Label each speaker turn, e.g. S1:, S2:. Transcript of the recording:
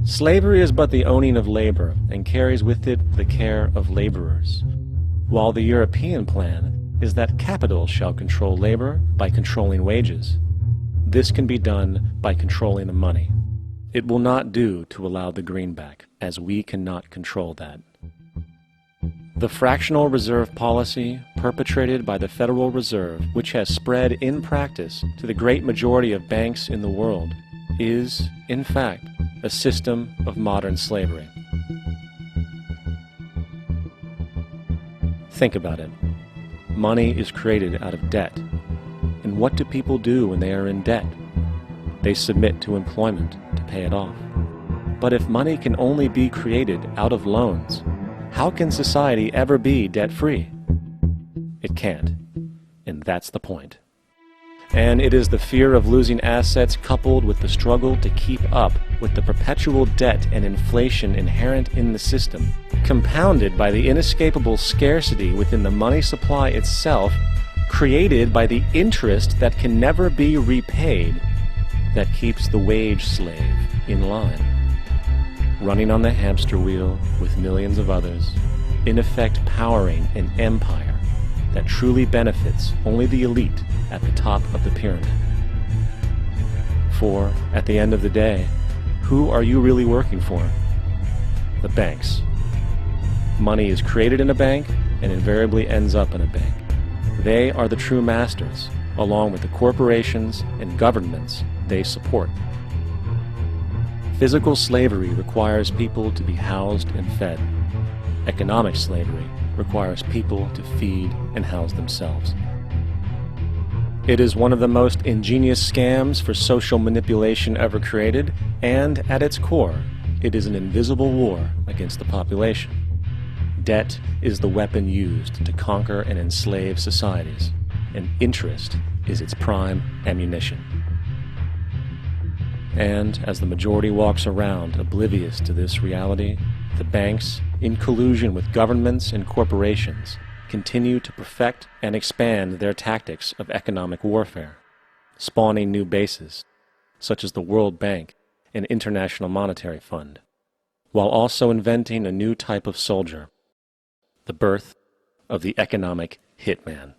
S1: Slavery is but the owning of labor and carries with it the care of laborers, while the European plan is that capital shall control labor by controlling wages. This can be done by controlling the money. It will not do to allow the greenback, as we cannot control that. The fractional reserve policy perpetrated by the Federal Reserve, which has spread in practice to the great majority of banks in the world, is, in fact, a system of modern slavery. Think about it. Money is created out of debt. And what do people do when they are in debt? They submit to employment to pay it off. But if money can only be created out of loans, how can society ever be debt-free? It can't. And that's the point. And it is the fear of losing assets coupled with the struggle to keep up with the perpetual debt and inflation inherent in the system, compounded by the inescapable scarcity within the money supply itself, created by the interest that can never be repaid, that keeps the wage slave in line, running on the hamster wheel with millions of others, in effect powering an empire that truly benefits only the elite at the top of the pyramid. For, at the end of the day, who are you really working for? The banks. Money is created in a bank and invariably ends up in a bank. They are the true masters, along with the corporations and governments they support. Physical slavery requires people to be housed and fed. Economic slavery requires people to feed and house themselves. It is one of the most ingenious scams for social manipulation ever created, and at its core, it is an invisible war against the population. Debt is the weapon used to conquer and enslave societies, and interest is its prime ammunition. And as the majority walks around oblivious to this reality, the banks, in collusion with governments and corporations, continue to perfect and expand their tactics of economic warfare, spawning new bases, such as the World Bank and International Monetary Fund, while also inventing a new type of soldier, the birth of the economic hitman.